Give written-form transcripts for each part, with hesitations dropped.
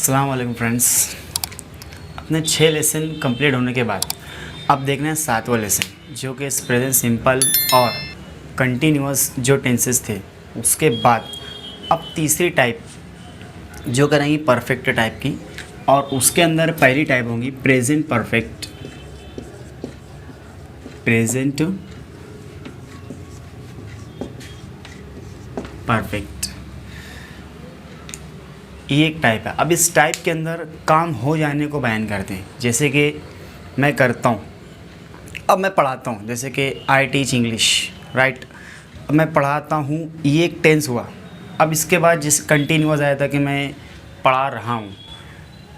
अस्सलाम वालेकुम फ्रेंड्स। अपने 6 लेसन कंप्लीट होने के बाद अब देखना है 7वां लेसन, जो कि प्रेजेंट सिंपल और कंटिन्यूअस जो टेंसेस थे उसके बाद अब तीसरी टाइप जो करेंगी परफेक्ट टाइप की, और उसके अंदर पहली टाइप होगी प्रेजेंट परफेक्ट। प्रेजेंट परफेक्ट ये एक टाइप है। अब इस टाइप के अंदर काम हो जाने को बयान करते हैं, जैसे कि मैं करता हूँ, अब मैं पढ़ाता हूँ, जैसे कि आई टीच इंग्लिश, राइट। अब मैं पढ़ाता हूँ, ये एक टेंस हुआ। अब इसके बाद जिस कंटिन्यूअस आया था कि मैं पढ़ा रहा हूँ,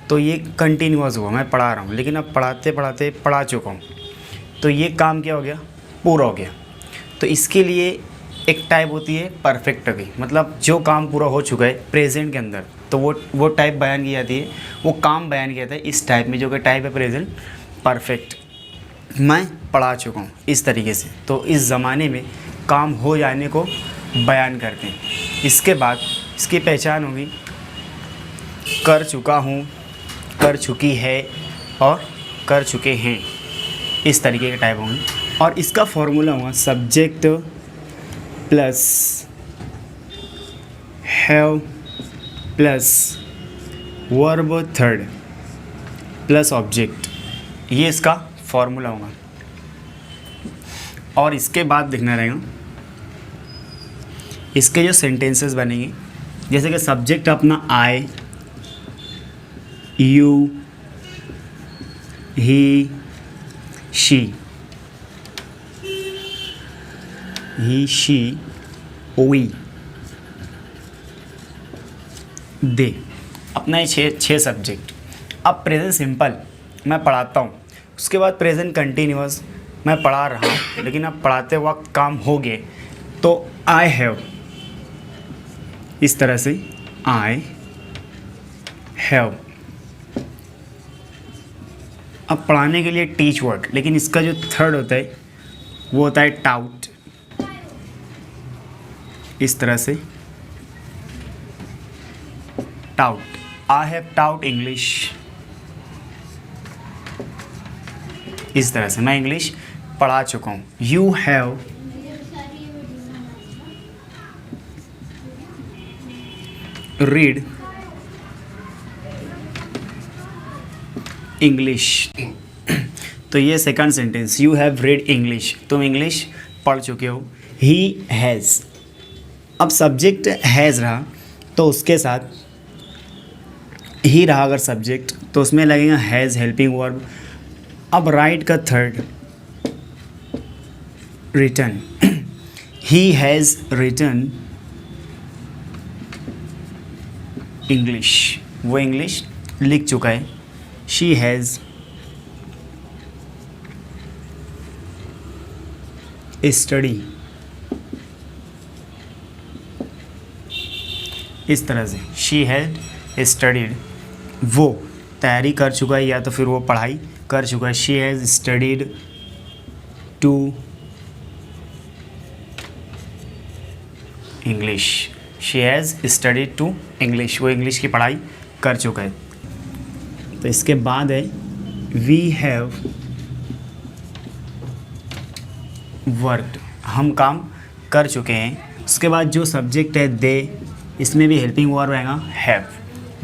तो ये कंटिन्यूअस हुआ, मैं पढ़ा रहा हूँ, लेकिन अब पढ़ाते पढ़ाते पढ़ा चुका हूँ, तो ये काम क्या हो गया, पूरा हो गया। तो इसके लिए एक टाइप होती है परफेक्ट की, मतलब जो काम पूरा हो चुका है प्रेजेंट के अंदर, तो वो टाइप बयान की जाती है, वो काम बयान किया जाता है इस टाइप में, जो कि टाइप है प्रेजेंट परफेक्ट। मैं पढ़ा चुका हूँ इस तरीके से, तो इस ज़माने में काम हो जाने को बयान करते हैं। इसके बाद इसकी पहचान होगी कर चुका हूँ, कर चुकी है और कर चुके हैं, इस तरीके के टाइप होंगे। और इसका फॉर्मूला हुआ subject plus have plus verb third plus object, ये इसका फॉर्मूला होगा। और इसके बाद देखना रहेगा इसके जो सेंटेंसेस बनेंगे, जैसे कि सब्जेक्ट अपना आई, यू, ही, शी, वी, दे, अपना ये छः सब्जेक्ट। अब प्रेजेंट सिंपल मैं पढ़ाता हूँ, उसके बाद प्रेजेंट कंटिन्यूअस मैं पढ़ा रहा हूँ, लेकिन अब पढ़ाते वक्त काम हो गए, तो आई हैव, इस तरह से आई हैव। अब पढ़ाने के लिए टीच वर्ड, लेकिन इसका जो थर्ड होता है वो होता है टाउट, इस तरह से taut. I have taut English, इस तरह से मैं इंग्लिश पढ़ा चुका हूँ। यू हैव रीड इंग्लिश, तो ये second sentence, you have read English, तुम इंग्लिश पढ़ चुके हो। ही हैज़, अब सब्जेक्ट हैज़ रहा तो उसके साथ ही रहा, अगर सब्जेक्ट तो उसमें लगेगा हैज़ हेल्पिंग वर्ब। अब राइट का third written, he has written English, वो इंग्लिश लिख चुका है। शी हैज़ स्टडी, इस तरह से शी हैड स्टडीड, वो तैयारी कर चुका है या तो फिर वो पढ़ाई कर चुका है। She has studied to English, she has studied to English, वो इंग्लिश की पढ़ाई कर चुका है। तो इसके बाद है वी हैव वर्कड, हम काम कर चुके हैं। उसके बाद जो सब्जेक्ट है दे, इसमें भी हेल्पिंग वर्ब आएगा हैव,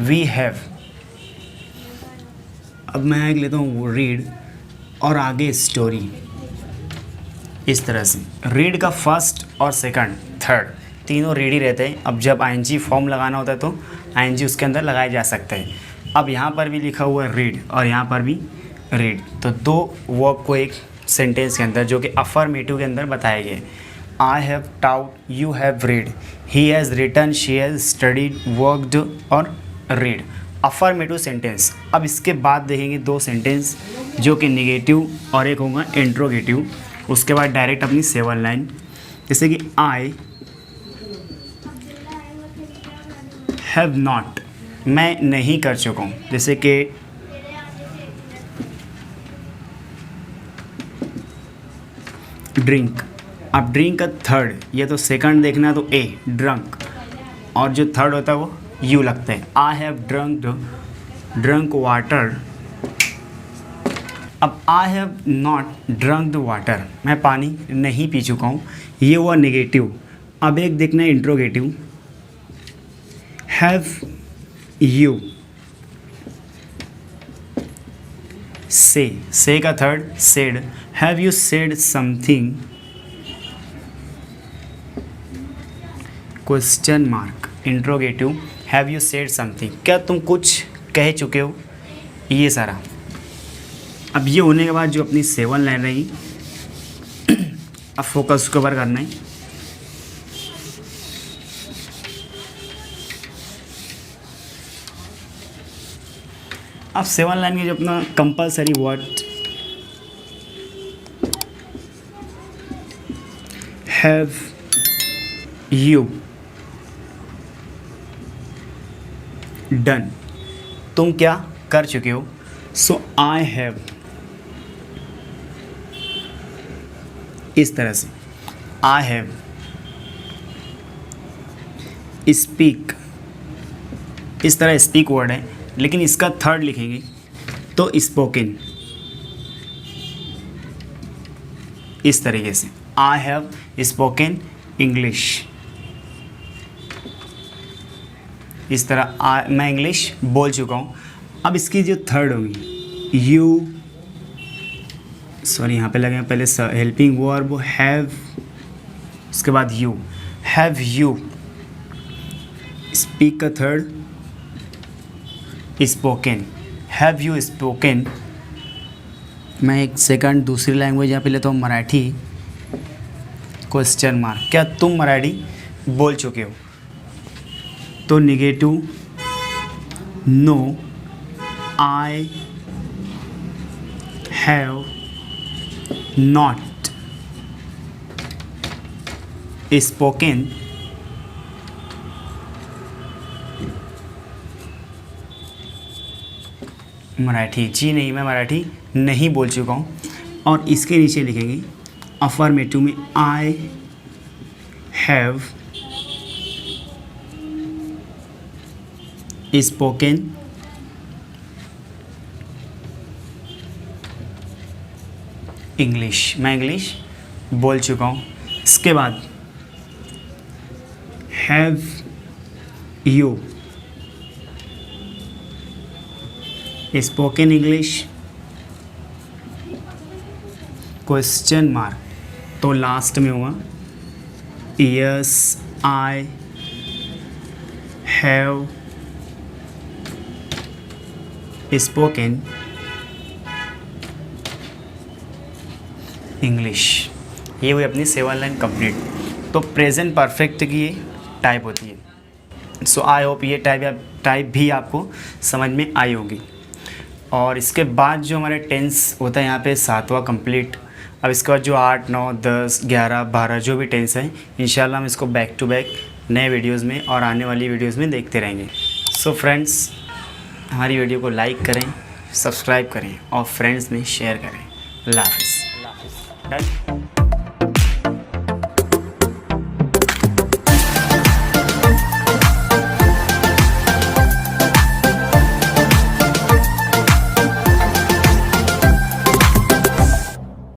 वी हैव। अब मैं एक लेता हूँ रीड और आगे स्टोरी, इस तरह से रीड का फर्स्ट और सेकंड थर्ड तीनों रीड ही रहते हैं। अब जब आईएनजी फॉर्म लगाना होता है तो आईएनजी उसके अंदर लगाया जा सकता है। अब यहाँ पर भी लिखा हुआ है रीड और यहाँ पर भी रीड, तो दो वर्ब को एक सेंटेंस के अंदर जो कि अफर्मेटिव के अंदर बताया गया है। I have taught, you have read, he has written, she has studied, worked और रीड, अफर्मेटिव सेंटेंस। अब इसके बाद देखेंगे दो सेंटेंस जो कि नेगेटिव और एक होगा इंट्रोगेटिव। उसके बाद डायरेक्ट अपनी 7 लाइन, जैसे कि आई हैव नॉट, मैं नहीं कर चुका हूँ, जैसे कि ड्रिंक। अब ड्रिंक का थर्ड, ये तो सेकंड देखना तो ए ड्रंक, और जो थर्ड होता है वो यू लगता है। I have drunked drunk water. अब I have not drunk the water, मैं पानी नहीं पी चुका हूँ, ये हुआ नेगेटिव। अब एक देखना है इंट्रोगेटिव, हैव यू, से का third said, have you said something, question mark, interrogative, have you said something, क्या तुम कुछ कह चुके हो, ये सारा। अब ये होने के बाद जो अपनी 7 लाइन रही, अब फोकस उसके ऊपर करना है। अब 7 लाइन के जो अपना compulsory word, have you done, तुम क्या कर चुके हो। सो आई हैव, इस तरह से आई हैव, स्पीक, इस तरह स्पीक वर्ड है, लेकिन इसका थर्ड लिखेंगे तो स्पोकन, इस तरीके से आई हैव स्पोकन इंग्लिश, इस तरह मैं इंग्लिश बोल चुका हूँ। अब इसकी जो थर्ड होगी यू, सॉरी यहाँ पे लगे पहले हेल्पिंग वर्ब हैव, उसके बाद यू, हैव यू, स्पीक का third spoken, have you spoken. मैं एक सेकंड दूसरी लैंग्वेज यहाँ पे लेता हूँ, मराठी, क्वेश्चन मार्क, क्या तुम मराठी बोल चुके हो। तो negative, no I have not spoken Marathi, जी नहीं मैं मराठी नहीं बोल चुका हूँ। और इसके नीचे लिखेंगे अफर्मेटिव में आई हैव स्पोकन इंग्लिश, मैं इंग्लिश बोल चुका हूँ। इसके बाद have you spoken English, question mark, तो लास्ट में हुआ yes I have spoken English. ये हुई अपनी 7 लाइन कंप्लीट। तो प्रेजेंट परफेक्ट की ये टाइप होती है। सो आई होप ये टाइप भी आपको समझ में आई होगी। और इसके बाद जो हमारे टेंस होता है यहाँ पे 7वां कंप्लीट। अब इसके बाद जो 8, 9, 10, 11, 12 जो भी टेंस हैं, इंशाल्लाह हम इसको बैक टू बैक नए वीडियोज़ में और आने वाली वीडियोज़ में देखते रहेंगे। सो फ्रेंड्स, हमारी वीडियो को लाइक करें, सब्सक्राइब करें और फ्रेंड्स में शेयर करें। अल्लाह हाफ़िज़।